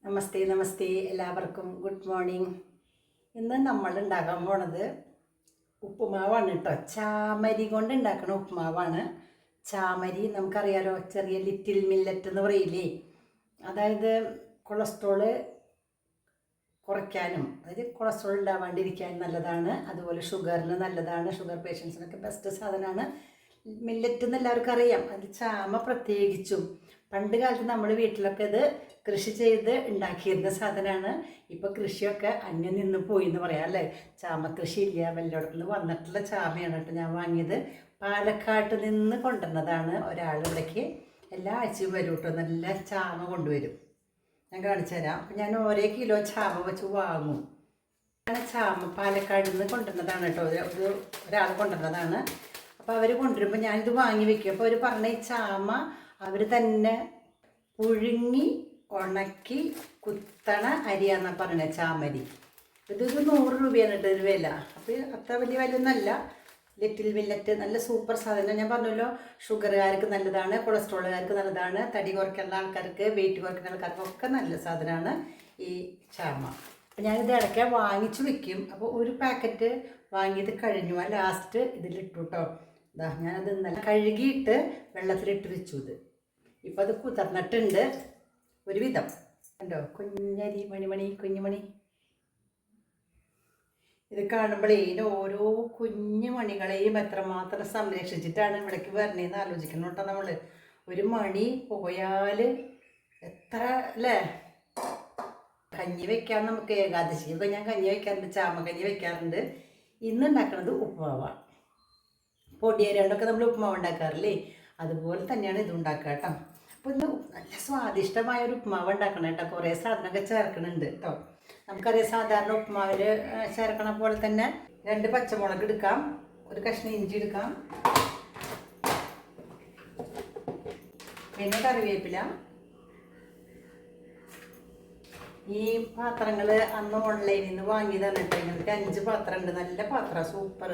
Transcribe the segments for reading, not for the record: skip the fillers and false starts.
നമസ്തേ നമസ്തേ എല്ലാവർക്കും good morning. ഇന്ന് നമ്മൾ ഉണ്ടാക്കാൻ പോണത് ഉപ്പുമാവാണ് കേട്ടോ. ചാമരി കൊണ്ട് ഉണ്ടാക്കുന്ന ഉപ്പുമാവാണ്. ചാമരി നമുക്കറിയാലോ, ചെറിയ ലിറ്റിൽ മില്ലറ്റ് എന്ന് പറയില്ലേ. അതായത് കൊളസ്ട്രോള് കുറയ്ക്കാനും, അതായത് കൊളസ്ട്രോൾ ഉണ്ടാവാണ്ടിരിക്കാൻ നല്ലതാണ്. അതുപോലെ ഷുഗറിന് നല്ലതാണ്. ഷുഗർ പേഷ്യൻസിനൊക്കെ ബെസ്റ്റ് സാധനമാണ് മില്ലറ്റ് എന്ന് എല്ലാവർക്കും അറിയാം. അത് ചാമ പ്രത്യേകിച്ചും പണ്ട് കാലത്ത് നമ്മൾ വീട്ടിലൊക്കെ ഇത് കൃഷി ചെയ്ത് ഉണ്ടാക്കിയിരുന്ന സാധനമാണ്. ഇപ്പോൾ കൃഷിയൊക്കെ അന്യം നിന്ന് പോയി എന്ന് പറയാം അല്ലേ. ചാമ കൃഷി ഇല്ല. വല്ലയിടത്തു നിന്ന് വന്നിട്ടുള്ള ചാമയാണ് കേട്ടോ ഞാൻ വാങ്ങിയത്. പാലക്കാട്ട് നിന്ന് കൊണ്ടുവന്നതാണ്. ഒരാളിവിടേക്ക് എല്ലാ ആഴ്ചയും വരും കേട്ടോ, നല്ല ചാമ കൊണ്ടുവരും. ഞാൻ കാണിച്ചു തരാം. അപ്പം ഞാൻ ഓരോ കിലോ ചാമ വെച്ച് വാങ്ങും. ചാമ പാലക്കാട് നിന്ന് കൊണ്ടുവന്നതാണ് കേട്ടോ, ഒരാൾ കൊണ്ടുവന്നതാണ്. അപ്പോൾ അവർ കൊണ്ടുവരുമ്പോൾ ഞാനിത് വാങ്ങി വെക്കും. അപ്പോൾ അവർ പറഞ്ഞ ഈ ചാമ അവർ തന്നെ പുഴുങ്ങി ഉണക്കി കുത്തണ അരിയാന്നാണ് പറഞ്ഞത് ചാമരി. ഇതൊരു 100 രൂപയാണ് കേട്ടോ ഇതിന് വില. അപ്പോൾ അത്ര വലിയ വില ഒന്നല്ല. ലിറ്റിൽ മില്ലറ്റ് നല്ല സൂപ്പർ സാധനം. ഞാൻ പറഞ്ഞല്ലോ, ഷുഗറുകാർക്ക് നല്ലതാണ്, കൊളസ്ട്രോളുകാർക്ക് നല്ലതാണ്, തടി കുറയ്ക്കുന്ന ആൾക്കാർക്ക്, വെയിറ്റ് കുറയ്ക്കുന്ന ആൾക്കാർക്കൊക്കെ നല്ല സാധനമാണ് ഈ ചാമ. അപ്പോൾ ഞാനിത് ഇടയ്ക്ക് വാങ്ങിച്ച് വെക്കും. അപ്പോൾ ഒരു പാക്കറ്റ് വാങ്ങിയത് കഴിഞ്ഞു. ആ ലാസ്റ്റ് ഇതിലിട്ടു കേട്ടോ. ഇതാ ഞാനത് ഇന്നലെ കഴുകിയിട്ട് വെള്ളത്തിലിട്ട് വെച്ചു. ഇത് ഇപ്പം അത് കുതിർന്നിട്ടുണ്ട് ഒരുവിധം. കണ്ടോ, കുഞ്ഞരി മണിമണി കുഞ്ഞുമണി. ഇത് കാണുമ്പോഴേ ഇതിൻ്റെ ഓരോ കുഞ്ഞു മണികളെയും എത്രമാത്രം സംരക്ഷിച്ചിട്ടാണ് ഇവിടേക്ക് വരണേന്ന് ആലോചിക്കണം കേട്ടോ നമ്മൾ. ഒരു മണി പോയാൽ എത്ര അല്ലേ. കഞ്ഞി വെക്കാൻ നമുക്ക് ഏകാദശി ഇപ്പം ഞാൻ കഞ്ഞി വെക്കാറുണ്ട്, ചാമക്കഞ്ഞി വെക്കാറുണ്ട്. ഇന്ന് ഉണ്ടാക്കുന്നത് ഉപ്പുമാവാണ്. പൊടിയരികൊണ്ടൊക്കെ നമ്മൾ ഉപ്പുമാവ് ഉണ്ടാക്കാറില്ലേ, അതുപോലെ തന്നെയാണ് ഇത് ഉണ്ടാക്കുക കേട്ടോ. അപ്പോൾ ഇന്ന് നല്ല സ്വാദിഷ്ടമായ ഒരു ഉപ്പുമാവ് ഉണ്ടാക്കണം കേട്ടോ. കുറേ സാധനമൊക്കെ ചേർക്കണുണ്ട് കേട്ടോ. നമുക്കറിയാം, സാധാരണ ഉപ്പുമാവിൽ ചേർക്കണ പോലെ തന്നെ 2 പച്ചമുളക് എടുക്കാം, ഒരു കഷ്ണം ഇഞ്ചി എടുക്കാം, പിന്നെ കറിവേപ്പില. ഈ പാത്രങ്ങൾ അന്ന് ഓൺലൈനിൽ നിന്ന് വാങ്ങിയതാണ് കേട്ടോ. നിങ്ങൾക്ക് 5 പാത്രം ഉണ്ട്. നല്ല പാത്രം, സൂപ്പർ.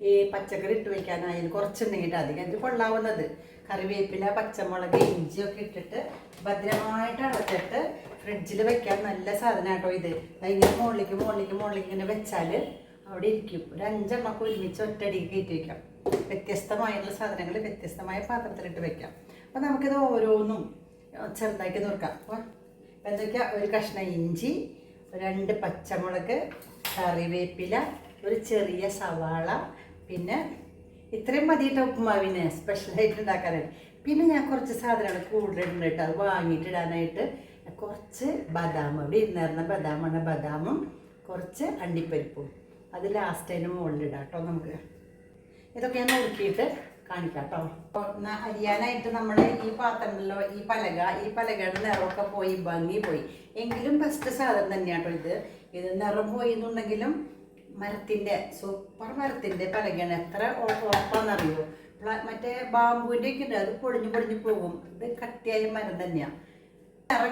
ഈ പച്ചക്കറി ഇട്ട് വയ്ക്കാനായാലും കുറച്ചുണ്ടെങ്കിൽ അധികം ഇത് കൊള്ളാവുന്നത്. കറിവേപ്പില, പച്ചമുളക്, ഇഞ്ചിയൊക്കെ ഇട്ടിട്ട് ഭദ്രമായിട്ട് അടച്ചിട്ട് ഫ്രിഡ്ജിൽ വെക്കാൻ നല്ല സാധനം കേട്ടോ ഇത്. ഇങ്ങനെ മുകളിലേക്ക് ഇങ്ങനെ വെച്ചാൽ അവിടെ ഇരിക്കും. ഒരു 5 എണ്ണമൊക്കെ ഒരുമിച്ച് ഒറ്റയടിക്ക് കയറ്റി വയ്ക്കാം. വ്യത്യസ്തമായിട്ടുള്ള സാധനങ്ങൾ വ്യത്യസ്തമായ പാത്രത്തിലിട്ട് വെക്കാം. അപ്പോൾ നമുക്കിത് ഓരോന്നും ചെറുതാക്കി നോക്കാം. അപ്പോൾ എന്തൊക്കെയാ, ഒരു കഷ്ണം ഇഞ്ചി, 2 പച്ചമുളക്, കറിവേപ്പില, ഒരു ചെറിയ സവാള, പിന്നെ ഇത്രയും മതിയിട്ട് ഉപ്പുമാവിന് സ്പെഷ്യലായിട്ട് ഉണ്ടാക്കാനായിട്ട്. പിന്നെ ഞാൻ കുറച്ച് സാധനങ്ങൾ കൂടുതലുണ്ട് കേട്ടോ. അത് വാങ്ങിയിട്ടിടാനായിട്ട് കുറച്ച് ബദാം, അവിടെ ഇരുന്നിരുന്ന ബദാമാണ്. ബദാമും കുറച്ച് അണ്ടിപ്പരിപ്പും അത് ലാസ്റ്റ് അതിന് മുകളിലിടാം കേട്ടോ. നമുക്ക് ഇതൊക്കെ ഞാൻ നോക്കിയിട്ട് കാണിക്കാം കേട്ടോ. അപ്പോൾ അരിയാനായിട്ട് നമ്മൾ ഈ പാത്രങ്ങളിലോ ഈ പലകയുടെ നിറമൊക്കെ പോയി, ഭംഗി പോയി. എങ്കിലും ബെസ്റ്റ് സാധനം തന്നെയാട്ടോ ഇത് നിറം പോയി എന്നുണ്ടെങ്കിലും മരത്തിൻ്റെ, സൂപ്പർ മരത്തിൻ്റെ പലകയാണ്. എത്ര ഉറപ്പാണെന്നറിയോ. മറ്റേ ബാമ്പുവിൻ്റെ ഒക്കെ ഉണ്ട്, അത് പൊടിഞ്ഞു പോകും. ഇത് കട്ടിയായ മരം തന്നെയാണ്. നിറം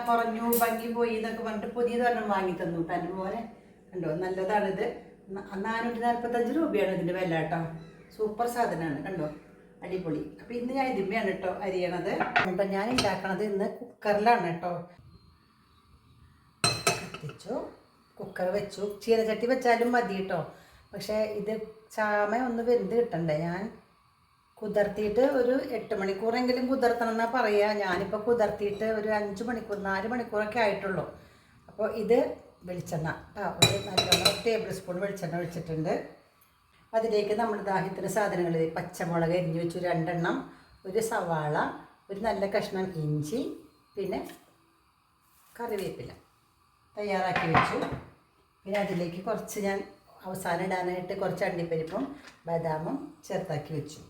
കുറഞ്ഞു ഭംഗി പോയി എന്നൊക്കെ പറഞ്ഞിട്ട് പുതിയത് ഒരെണ്ണം വാങ്ങി തന്നു കേട്ടോ. അതുപോലെ കണ്ടോ, നല്ലതാണിത്. 445 രൂപയാണ് ഇതിൻ്റെ വില കേട്ടോ. സൂപ്പർ സാധനമാണ് കണ്ടോ, അടിപൊളി. അപ്പോൾ ഇന്ന് ഞാൻ ഇതിന്മേയാണ് കേട്ടോ അരിയണത്. അപ്പം ഞാൻ ഉണ്ടാക്കണത് ഇന്ന് കുക്കറിലാണ് കേട്ടോ. കത്തിച്ചു, കുക്കർ വെച്ചു. ചീനച്ചട്ടി വെച്ചാലും മതി കേട്ടോ. പക്ഷേ ഇത് ചാമ ഒന്ന് വെന്ത് കിട്ടണ്ടേ. ഞാൻ കുതിർത്തിയിട്ട് ഒരു 8 മണിക്കൂറെങ്കിലും കുതിർത്തണം എന്നാണ് പറയുക. ഞാനിപ്പോൾ കുതിർത്തിയിട്ട് ഒരു 5 മണിക്കൂർ 4 മണിക്കൂറൊക്കെ ആയിട്ടുള്ളൂ. അപ്പോൾ ഇത് വെളിച്ചെണ്ണ ഒരു നല്ലോണം ടേബിൾ സ്പൂൺ വെളിച്ചെണ്ണ ഒഴിച്ചിട്ടുണ്ട്. അതിലേക്ക് നമ്മൾ ദാഹത്തിന് സാധനങ്ങൾ, പച്ചമുളക് അരിഞ്ഞ് വെച്ചു 2 എണ്ണം, ഒരു സവാള, ഒരു നല്ല കഷ്ണം ഇഞ്ചി, പിന്നെ കറിവേപ്പില തയ്യാറാക്കി വെച്ചു. പിന്നെ അതിലേക്ക് കുറച്ച് ഞാൻ അവസാനം ഇടാനായിട്ട് കുറച്ച് അണ്ടിപ്പരിപ്പും ബദാമും ചേർത്താക്കി വെച്ചു.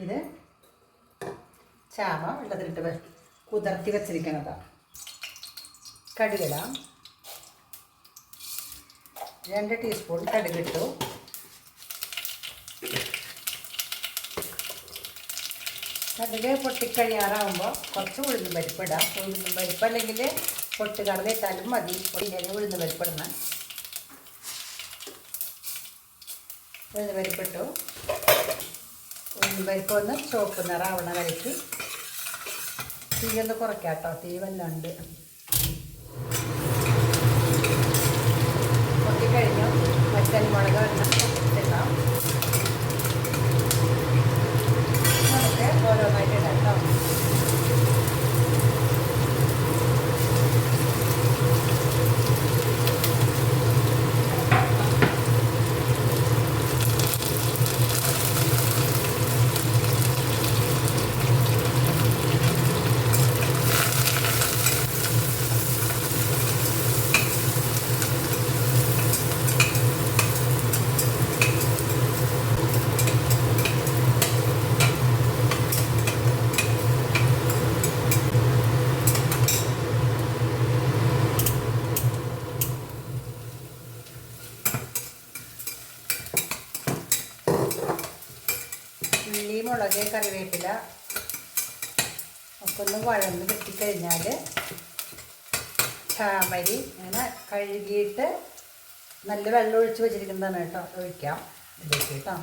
ഇത് ചാമ വെള്ളത്തിലിട്ട് കുതിർത്തി വെച്ചിരിക്കുന്നതാണ്. കടുകിടാം. 2 ടീസ്പൂൺ കടുകിട്ടു. കടുക് പൊട്ടിക്കഴിയാറാകുമ്പോൾ കുറച്ച് ഉഴുന്ന് പരിപ്പ് ഇടാം. ഉഴുന്ന് പരിപ്പ് അല്ലെങ്കിൽ പൊട്ടുകടല ഇട്ടാലും മതി. പൊടിഞ്ഞ ഉഴുന്ന് പരിപ്പിടണം. ഉഴുന്ന് പരിപ്പിട്ടു. ഉഴുന്ന് പരിപ്പ് ഒന്ന് ചുവപ്പ് നിറാവണ വരയ്ക്ക് തീ ഒന്ന് കുറയ്ക്കാം കേട്ടോ, തീ വല്ലാണ്ട് പൊട്ടിക്കഴിഞ്ഞു. പച്ചമുളക് എണ്ണം ഇടാം. നമുക്ക് ഓരോന്നായിട്ട് ഇടാം കേട്ടോ. ഉള്ളി, മുളക്, കറിവേപ്പില ഒക്കെ ഒന്ന് വഴന്ന് കിട്ടിക്കഴിഞ്ഞാൽ ചാമരി ഇങ്ങനെ കഴുകിയിട്ട് നല്ല വെള്ളം ഒഴിച്ച് വെച്ചിരിക്കുന്നതാണ് കേട്ടോ, ഒഴിക്കാം ഇതിലേക്ക് കേട്ടോ.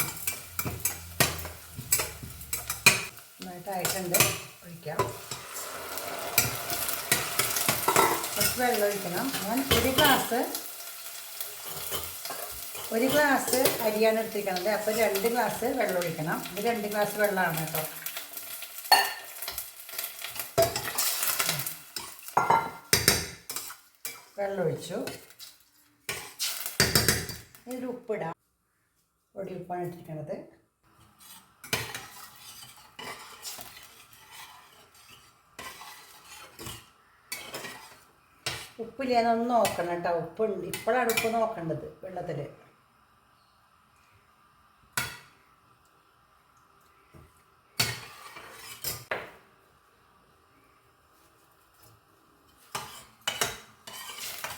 നന്നായിട്ടായിട്ടുണ്ട്, ഒഴിക്കാം. കുറച്ച് വെള്ളം ഒഴിക്കണം. ഞാൻ ഒരു ഗ്ലാസ് അരിയാണ് എടുത്തിരിക്കുന്നത്, അപ്പോൾ 2 ഗ്ലാസ് വെള്ളം ഒഴിക്കണം. ഇത് 2 ഗ്ലാസ് വെള്ളമാണ് കേട്ടോ. വെള്ളം ഒഴിച്ചു. ഇതിൽ ഉപ്പിടാം. പൊടി ഉപ്പാണ് ഇട്ടിരിക്കുന്നത്. ഉപ്പില്ലാന്നൊന്ന് നോക്കണം കേട്ടോ. ഉപ്പുണ്ട്, ഇപ്പോഴാണ് ഉപ്പ് നോക്കേണ്ടത് വെള്ളത്തിൽ.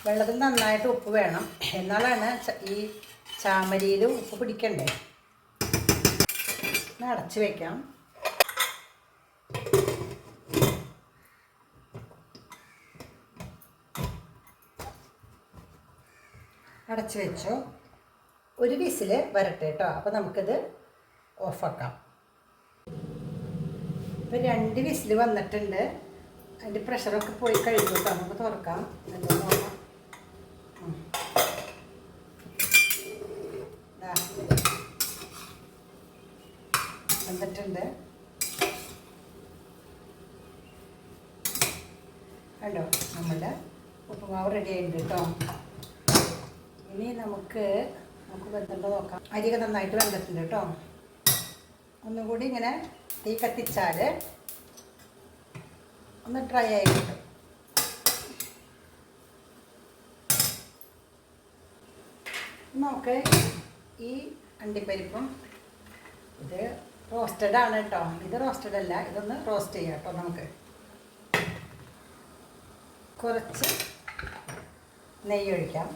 വെള്ളത്തിൽ നന്നായിട്ട് ഉപ്പ് വേണം, എന്നാലാണ് ഈ ചാമരിയിൽ ഉപ്പ് പിടിക്കണ്ടേ. അടച്ച് വയ്ക്കാം. അടച്ച് വെച്ചു. ഒരു വിസിൽ വരട്ടെ കേട്ടോ. അപ്പോൾ നമുക്കിത് ഓഫാക്കാം. ഇപ്പോൾ 2 വിസിൽ വന്നിട്ടുണ്ട്. അതിൻ്റെ പ്രഷറൊക്കെ പോയി കഴിഞ്ഞു കേട്ടോ. നമുക്ക് തുറക്കാം. നോക്കാം. വന്നിട്ടുണ്ട് കണ്ടോ. നമ്മുടെ ഉപ്പുമാവ് റെഡി ആയിട്ടുണ്ട് കേട്ടോ. ഇനി നമുക്ക് വെന്തുണ്ടോ നോക്കാം. അരിയൊക്കെ നന്നായിട്ട് വെന്തിട്ടുണ്ട് കേട്ടോ. ഒന്നും കൂടി ഇങ്ങനെ തീ കത്തിച്ചാൽ ഒന്ന് ഡ്രൈ ആയി കിട്ടും. നമുക്ക് ഈ അണ്ടിപ്പരിപ്പും, ഇത് റോസ്റ്റഡ് ആണ് കേട്ടോ, ഇത് റോസ്റ്റഡ് അല്ല, ഇതൊന്ന് റോസ്റ്റ് ചെയ്യാം കേട്ടോ. നമുക്ക് കുറച്ച് നെയ്യ് ഒഴിക്കാം.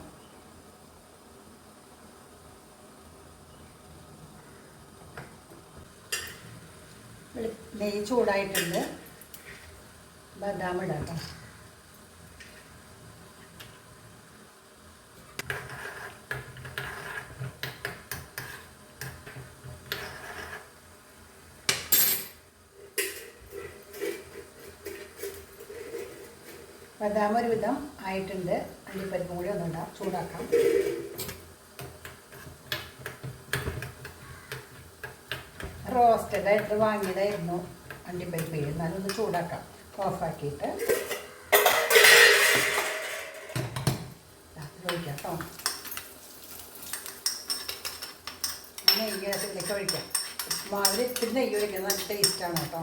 നെയ്യ് ചൂടായിട്ടുണ്ട്. ബദാം ഇടാം കേട്ടോ. ബദാം ഒരുവിധം ആയിട്ടുണ്ട്. അണ്ടിപ്പരിപ്പും കൂടി ഒന്നുണ്ടാ ചൂടാക്കാം. റോസ്റ്റഡായിട്ട് വാങ്ങിയതായിരുന്നു അണ്ടിപ്പരിപ്പ്. എന്നാലും ഒന്ന് ചൂടാക്കാം. ഓഫാക്കിയിട്ട് ഒഴിക്കാം കേട്ടോ. നെയ്യ് ഇതിലേക്ക് ഒഴിക്കാം. ഉപ്പുമാവിൽ ഇത്തിരി നെയ്യ് ഒഴിക്കുന്നത് നല്ല ടേസ്റ്റാണ് കേട്ടോ.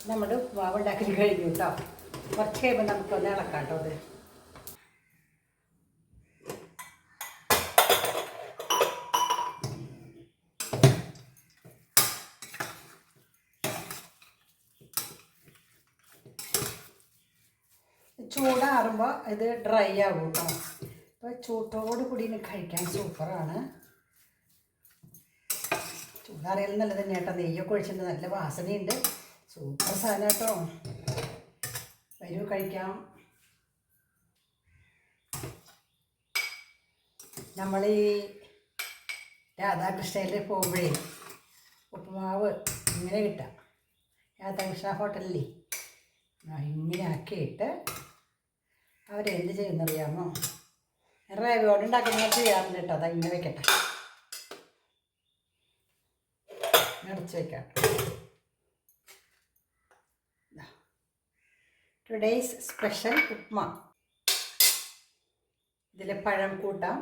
നമ്മുടെ ഉപ്പുമാവ് ഉണ്ടാക്കി കഴിഞ്ഞു കേട്ടോ. കുറച്ച് കഴിയുമ്പോൾ നമുക്കൊന്ന് ഇളക്കാം കേട്ടോ. അത് ചൂടാറുമ്പോൾ ഇത് ഡ്രൈ ആകും കേട്ടോ. അപ്പോൾ ചൂട്ടോട് കൂടി കഴിക്കാൻ സൂപ്പറാണ്. ചൂടാറിയാലും നല്ലത് തന്നെ കേട്ടോ. നെയ്യൊക്കെ ഒഴിച്ചിട്ടുണ്ട്, നല്ല വാസനയുണ്ട്. സൂപ്പർ സാധനം കേട്ടോ. വരൂ കഴിക്കാം. നമ്മൾ ഈ രാധാകൃഷ്ണയിൽ പോകുമ്പോഴേ ഉപ്പുമാവ് ഇങ്ങനെ കിട്ടാം. രാധാകൃഷ്ണ ഹോട്ടലിൽ ഇങ്ങനെ ആക്കിയിട്ട് അവരെന്ത് ചെയ്യുന്നറിയാമോ? റവയോട് ഉണ്ടാക്കുന്നത് ചെയ്യാറുണ്ട് കേട്ടോ. അത് ഇങ്ങനെ വെക്കട്ടെ, നിറച്ച് വയ്ക്കാം. Today's special upma. ഇതിൽ പഴം കൂട്ടാം,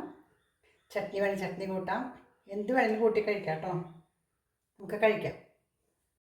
ചട്നി വേണം ചട്നി കൂട്ടാം, എന്ത് വേണമെങ്കിലും കൂട്ടി കഴിക്കാം കേട്ടോ. നമുക്ക് കഴിക്കാം.